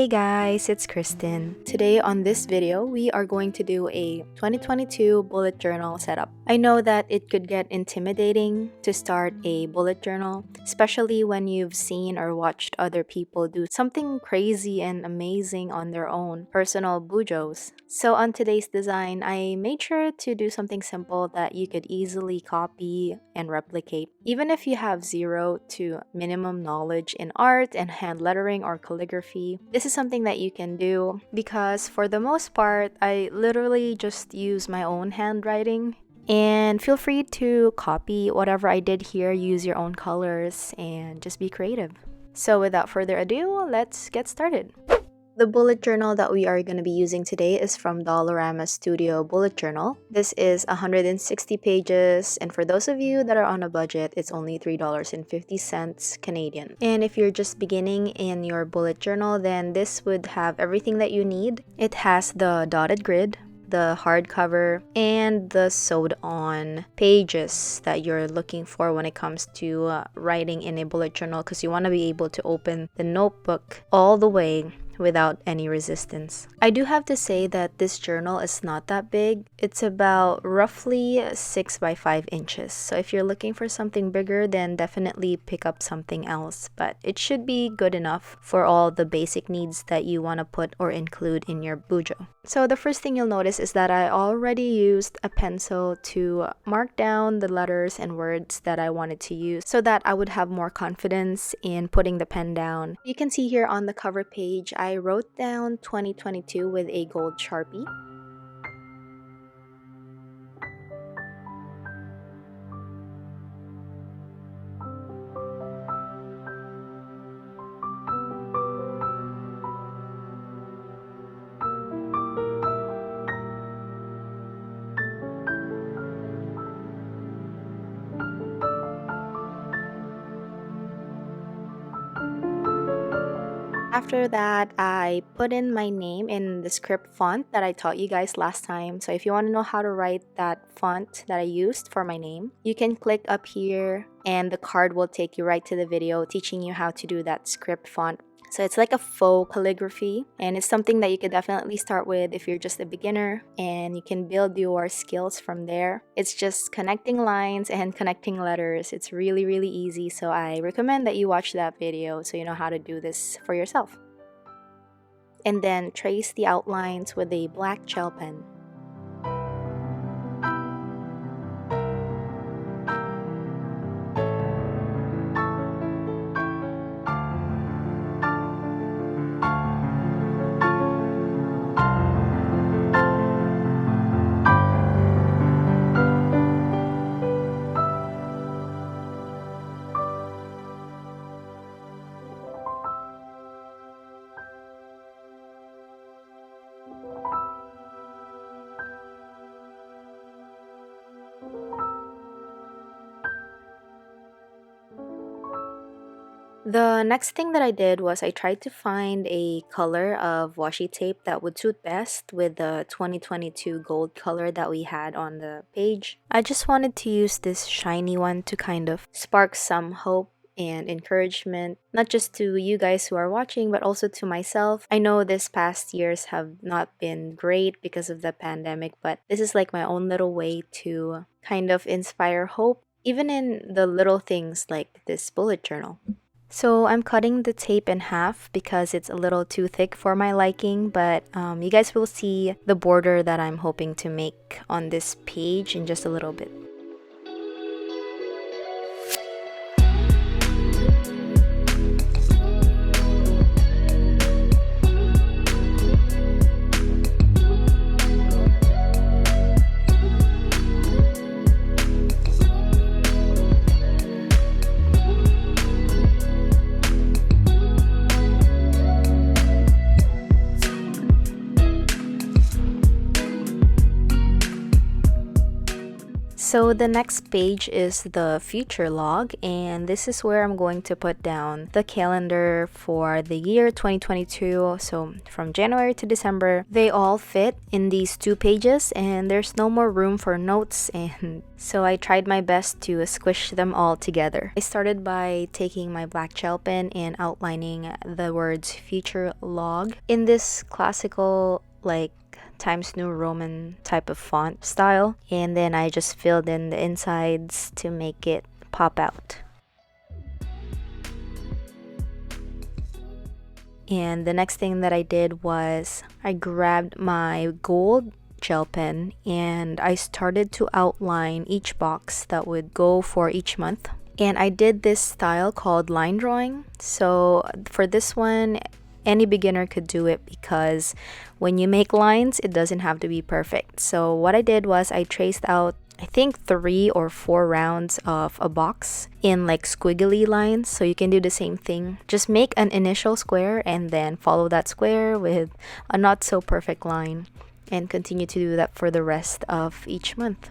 Hey guys, it's Cristin. Today on this video, we are going to do a 2022 bullet journal setup. I know that it could get intimidating to start a bullet journal, especially when you've seen or watched other people do something crazy and amazing on their own personal BUJOs. So on today's design, I made sure to do something simple that you could easily copy and replicate. Even if you have zero to minimum knowledge in art and hand lettering or calligraphy, this is something that you can do because for the most part, I literally just use my own handwriting. And feel free to copy whatever I did here, use your own colors, and just be creative. So without further ado, let's get started. The bullet journal that we are going to be using today is from Dollarama Studio Bullet Journal. This is 160 pages, and for those of you that are on a budget, it's only $3.50 Canadian. And if you're just beginning in your bullet journal, then this would have everything that you need. It has the dotted grid, the hardcover, and the sewed-on pages that you're looking for when it comes to writing in a bullet journal, because you want to be able to open the notebook all the way without any resistance. I do have to say that this journal is not that big. It's about roughly 6 by 5 inches. So if you're looking for something bigger, then definitely pick up something else. But it should be good enough for all the basic needs that you want to put or include in your BUJO. So the first thing you'll notice is that I already used a pencil to mark down the letters and words that I wanted to use so that I would have more confidence in putting the pen down. You can see here on the cover page, I wrote down 2022 with a gold Sharpie. After that, I put in my name in the script font that I taught you guys last time. So if you want to know how to write that font that I used for my name, you can click up here and the card will take you right to the video teaching you how to do that script font. So it's like a faux calligraphy, and it's something that you could definitely start with if you're just a beginner, and you can build your skills from there. It's just connecting lines and connecting letters. It's really, really easy, so I recommend that you watch that video so you know how to do this for yourself. And then trace the outlines with a black gel pen. The next thing that I did was I tried to find a color of washi tape that would suit best with the 2022 gold color that we had on the page. I just wanted to use this shiny one to kind of spark some hope and encouragement, not just to you guys who are watching, but also to myself. I know this past years have not been great because of the pandemic, but this is like my own little way to kind of inspire hope, even in the little things like this bullet journal. So I'm cutting the tape in half because it's a little too thick for my liking, but you guys will see the border that I'm hoping to make on this page in just a little bit. So the next page is the future log, and this is where I'm going to put down the calendar for the year 2022. So from January to December, they all fit in these 2 pages, and there's no more room for notes, and so I tried my best to squish them all together. I started by taking my black gel pen and outlining the words future log in this classical Times New Roman type of font style, and then I just filled in the insides to make it pop out. And the next thing that I did was I grabbed my gold gel pen and I started to outline each box that would go for each month. And I did this style called line drawing. So for this one, any beginner could do it because when you make lines, it doesn't have to be perfect. So what I did was I traced out, I think 3 or 4 rounds of a box in squiggly lines. So you can do the same thing. Just make an initial square and then follow that square with a not so perfect line, and continue to do that for the rest of each month.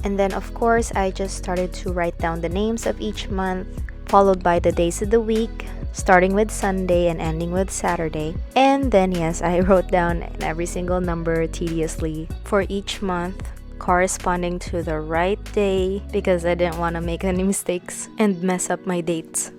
And then of course, I just started to write down the names of each month, followed by the days of the week, starting with Sunday and ending with Saturday. And then yes, I wrote down every single number tediously for each month, corresponding to the right day, because I didn't want to make any mistakes and mess up my dates.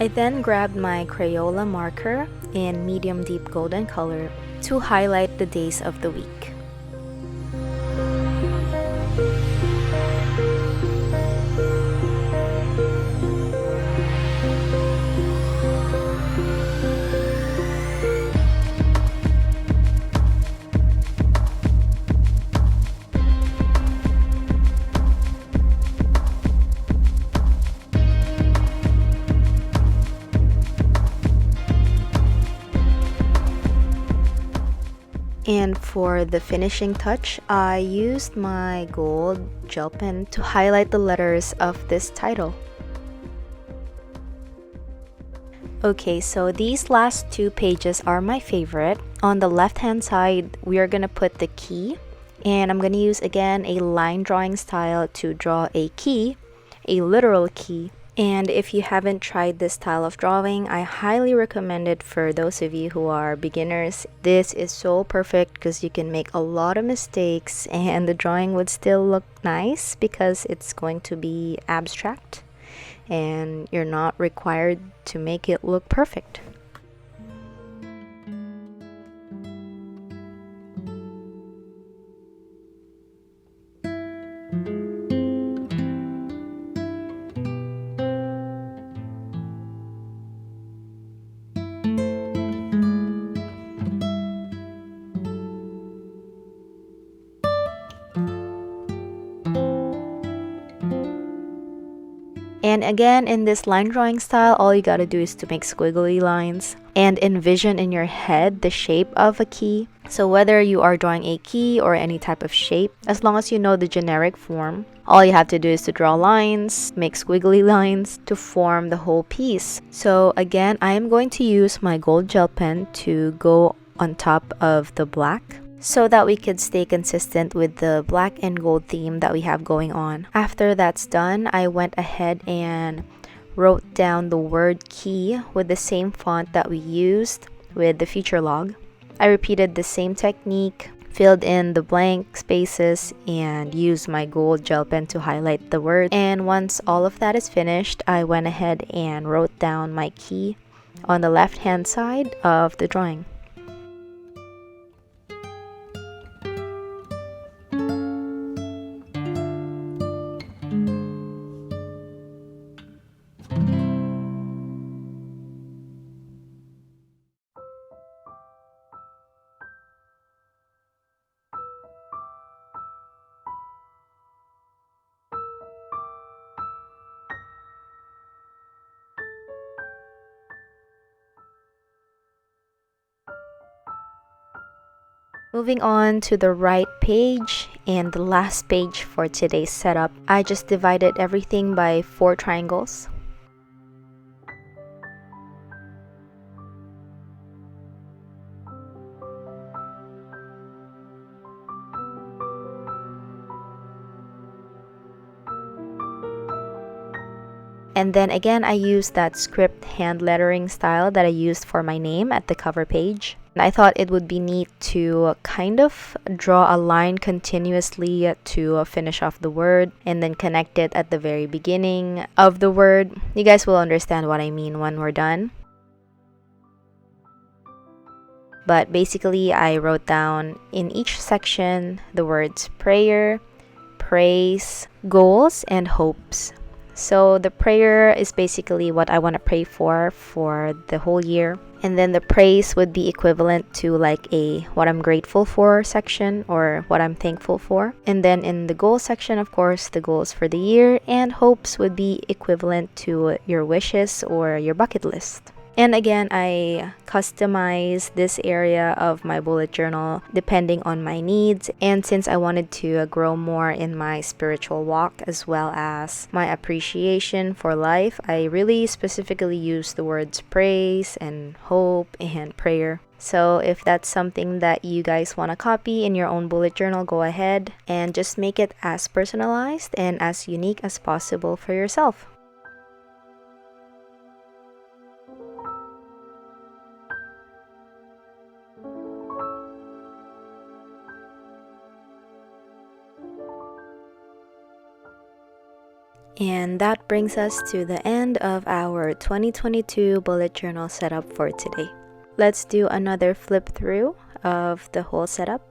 I then grabbed my Crayola marker in medium deep golden color to highlight the days of the week. And for the finishing touch, I used my gold gel pen to highlight the letters of this title. Okay, so these last 2 pages are my favorite. On the left hand side, we are gonna put the key, and I'm gonna use again a line drawing style to draw a key, a literal key. And if you haven't tried this style of drawing, I highly recommend it for those of you who are beginners. This is so perfect because you can make a lot of mistakes and the drawing would still look nice because it's going to be abstract and you're not required to make it look perfect. And again, in this line drawing style, all you gotta do is to make squiggly lines and envision in your head the shape of a key. So whether you are drawing a key or any type of shape, as long as you know the generic form, all you have to do is to draw lines, make squiggly lines to form the whole piece. So again, I am going to use my gold gel pen to go on top of the black, so that we could stay consistent with the black and gold theme that we have going on. After that's done, I went ahead and wrote down the word key with the same font that we used with the future log. I repeated the same technique, filled in the blank spaces, and used my gold gel pen to highlight the word. And once all of that is finished, I went ahead and wrote down my key on the left hand side of the drawing. Moving on to the right page and the last page for today's setup, I just divided everything by 4 triangles. And then again, I used that script hand lettering style that I used for my name at the cover page. And I thought it would be neat to kind of draw a line continuously to finish off the word and then connect it at the very beginning of the word. You guys will understand what I mean when we're done. But basically, I wrote down in each section the words prayer, praise, goals, and hopes. So the prayer is basically what I want to pray for the whole year. And then the praise would be equivalent to like a what I'm grateful for section or what I'm thankful for. And then in the goal section, of course, the goals for the year, and hopes would be equivalent to your wishes or your bucket list. And again, I customize this area of my bullet journal depending on my needs. And since I wanted to grow more in my spiritual walk as well as my appreciation for life, I really specifically use the words praise and hope and prayer. So if that's something that you guys want to copy in your own bullet journal, go ahead and just make it as personalized and as unique as possible for yourself. And that brings us to the end of our 2022 bullet journal setup for today. Let's do another flip through of the whole setup.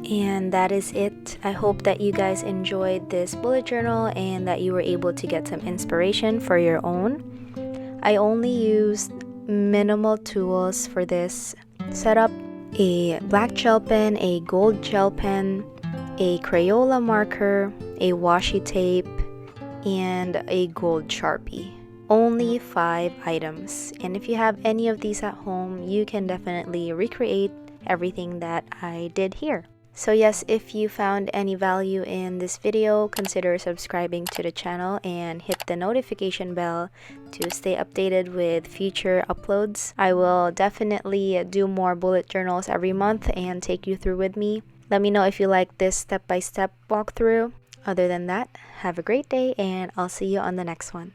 And that is it. I hope that you guys enjoyed this bullet journal and that you were able to get some inspiration for your own. I only used minimal tools for this setup: a black gel pen, a gold gel pen, a Crayola marker, a washi tape, and a gold Sharpie. Only 5 items. And if you have any of these at home, you can definitely recreate everything that I did here. So yes, if you found any value in this video, consider subscribing to the channel and hit the notification bell to stay updated with future uploads. I will definitely do more bullet journals every month and take you through with me. Let me know if you like this step-by-step walkthrough. Other than that, have a great day and I'll see you on the next one.